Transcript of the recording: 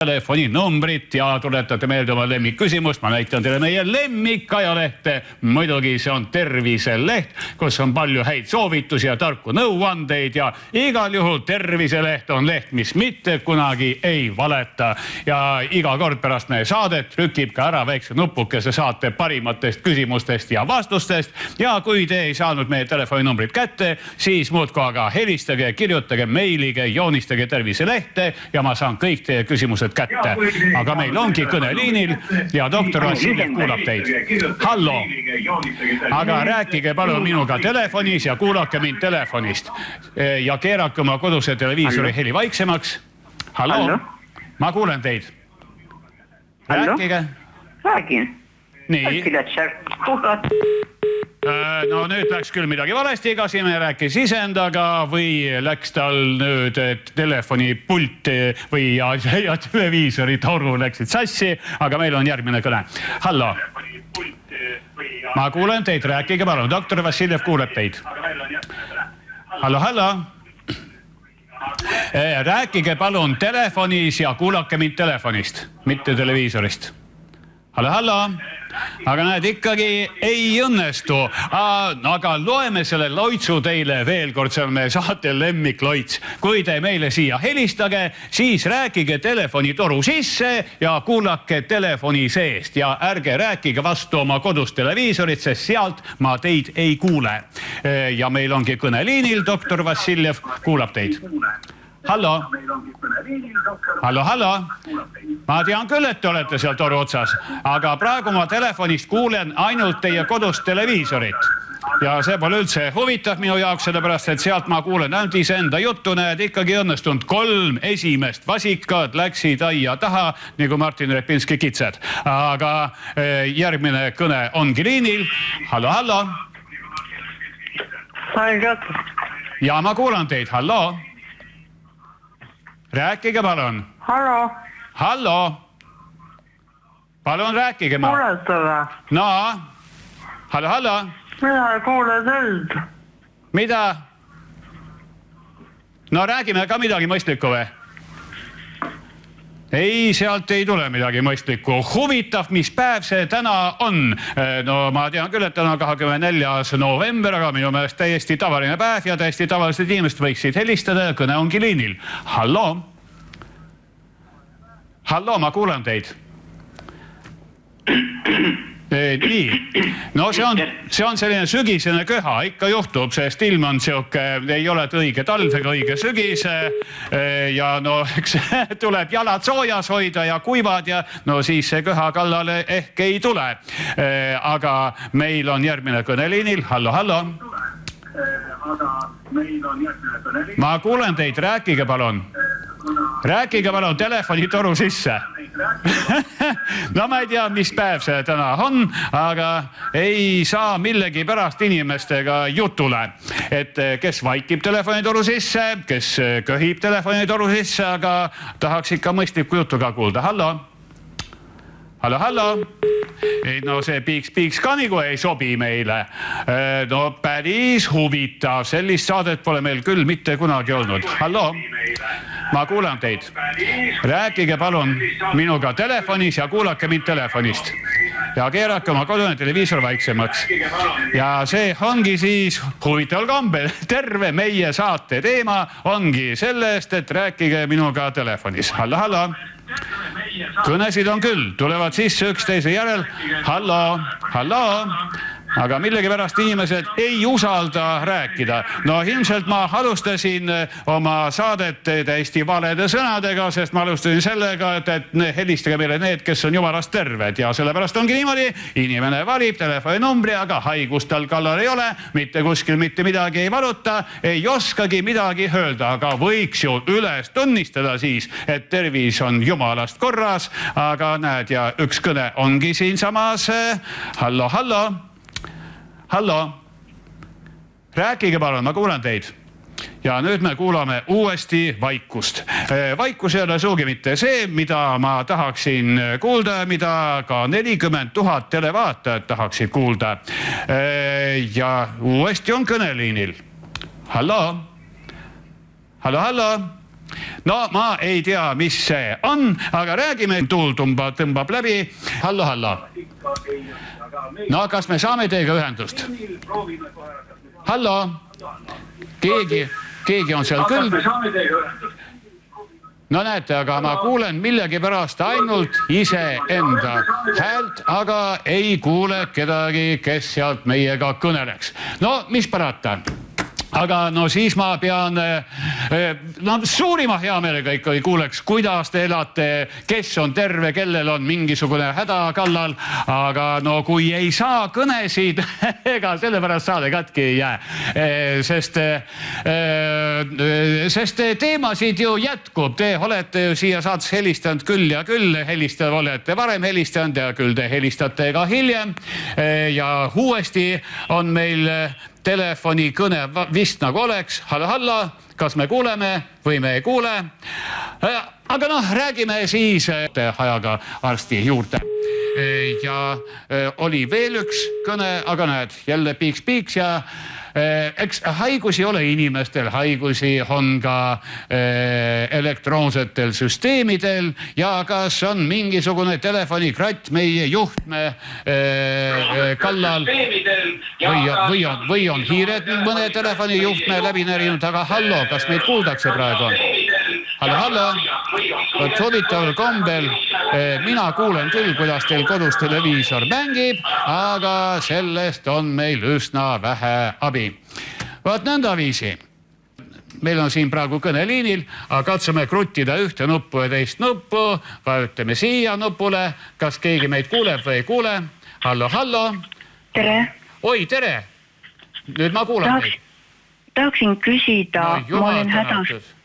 telefoninumbrit ja tuletate meelde oma lemmikküsimust. Ma näitan teile meie lemmikajalehte. Muidugi see on Terviseleht, kus on palju häid soovitusi ja tarku nõuandeid ja igal juhul Terviseleht on leht, mis mitte kunagi ei valeta. Ja iga kord pärast meie saadet trükib ka ära väikse nupukese saate parimatest küsimustest ja vastustest. Ja kui te ei saanud meie telefoninumbrit kätte, siis muudkui aga helistage, kirjutage, meilige, joonistage Terviselehte ja ma saan kõik teie küsimused kätte. Aga meil ongi kõneliinil ja doktor Vassiljev kuulab teid. Hallo! Aga rääkige palun minuga telefonis ja kuulake mind telefonist. Ja keerake oma koduse televiisori heli vaiksemaks. Hallo! Ma kuulen teid. Rääkige. Räägin. Nii. No nüüd läks küll midagi valesti, kas me rääkis isendaga või läks tal nüüd telefonipult või ja televiisori toru läksid sassi, aga meil on järgmine kõne. Hallo. Ma kuulen teid, rääkige palun. Doktor Vassiljev kuuleb teid. Hallo. Rääkige palun telefonis ja kuulake mind telefonist, mitte televiisorist. Hallo. Aga näed, ikkagi ei õnnestu. Aga loeme selle loitsu teile veel kord, see on meie saate lemmikloits. Kui te meile siia helistage, siis rääkige telefonitoru sisse ja kuulake telefoni seest. Ja ärge rääkige vastu oma kodus televiisorit, sest sealt ma teid ei kuule. Ja meil ongi kõneliinil, doktor Vassiljev kuulab teid. Hallo. Ma tean küll, et te olete seal toru otsas, aga praegu ma telefonist kuulen ainult teie kodust televiisorit. Ja see pole üldse huvitav minu jaoks, sellepärast, et sealt ma kuulen ainult iseenda juttu, näed ikkagi õnnestunud 3 esimest vasikad läksid aia taha, nagu Martin Repinski kitsed. Aga järgmine kõne ongi liinil. Hallo. Ja ma kuulan teid. Hallo. Rääkige palun. Hallo. Palun rääkige. Kuulete või? No. Hallo. Mina ei kuule teid. Mida? No räägime ka midagi mõistlikku või? Ei, sealt ei tule midagi mõistlikku. Huvitav, mis päev see täna on. No ma tean küll, et täna 24. november, aga minu meelest täiesti tavaline päev ja täiesti tavalised inimesed võiksid helistada ja kõne ongi liinil. Hallo? Hallo, ma kuulen teid. Nii, no see on selline sügisene köha, ikka juhtub, sest ilm on siuke, ei ole õige talv ega õige sügis ja no eks tuleb jalad soojas hoida ja kuivad ja no siis see köha kallale ehk ei tule. Aga meil on järgmine kõneliinil. Hallo. Ma kuulen teid, rääkige palun. Rääkige palun telefonitoru sisse. No ma ei tea, mis päev see täna on, aga ei saa millegi pärast inimestega jutule. Et kes vaikib telefonitoru sisse, kes köhib telefonitoru sisse, aga tahaks ikka mõistlikku juttu ka kuulda. Hallo. No see piiks ka nagu ei sobi meile. No päris huvitav, sellist saadet pole meil küll mitte kunagi olnud. Hallo. Ma kuulan teid. Rääkige palun minuga telefonis ja kuulake mind telefonist. Ja keerake oma kodune televiisor vaiksemaks. Ja see ongi siis huvitaval kombel. Terve meie saate teema ongi sellest, et rääkige minuga telefonis. Hallo. Kõnesid on küll, tulevad sisse üksteise järel. Hallo. Aga millegipärast inimesed ei usalda rääkida. No ilmselt ma alustasin oma saadet täiesti valede sõnadega, sest ma alustasin sellega, et helistage meile need, kes on jumalast terved. Ja sellepärast ongi niimoodi, inimene valib telefoninumbri, aga haigust tal kallal ei ole, mitte kuskil mitte midagi ei valuta, ei oskagi midagi öelda, aga võiks ju üles tunnistada siis, et tervis on jumalast korras, aga näed ja üks kõne ongi siinsamas. Hallo. Rääkige palun, ma kuulan teid. Ja nüüd me kuulame uuesti vaikust. Vaikus ei ole suugi mitte see, mida ma tahaksin kuulda, mida ka 40 000 televaatajat tahaksid kuulda. Ja uuesti on kõneliinil. Hallo. no ma ei tea, mis see on, aga räägime, tuul tõmbab läbi. Hallo. No kas me saame teiega ühendust? Hallo? Keegi on seal küll. No näete, aga ma kuulen millegipärast ainult iseenda häält, aga ei kuule kedagi, kes sealt meiega kõneleks. No mis parata? Aga no siis ma pean suurima heameelega ikkagi kuuleks, kuidas te elate, kes on terve, kellel on mingisugune häda kallal. Aga no kui ei saa kõnesid, ega sellepärast saade katki ei jää. Sest teemasid ju jätkub. Te olete ju siia saats helistanud küll ja küll. Olete varem helistanud ja küll te helistate ka hiljem. Ja uuesti on meil telefonikõne vist nagu oleks. Hallo, kas me kuuleme või me ei kuule? Aga noh, räägime siis ajaga arsti juurde. Ja oli veel üks kõne, aga näed, jälle piiks ja eks haigusi ole inimestel, haigusi on ka elektroonsetel süsteemidel ja kas on mingisugune telefonikratt meie juhtme kallal või on hiired mõne telefonijuhtme läbi närinud, aga hallo, kas meid kuuldakse praegu? Hallo. Võt huvitaval kombel mina kuulen küll, kuidas teil kodus televiisor mängib, aga sellest on meil üsna vähe abi. Vaat nõndaviisi. Meil on siin praegu kõneliinil, aga katsume kruttida ühte nuppu ja teist nuppu. Vajutame siia nupule. Kas keegi meid kuuleb või ei kuule? Hallo. Tere. Oi, tere. Nüüd ma kuulen teid. Tahaksin küsida, ma olen hädas.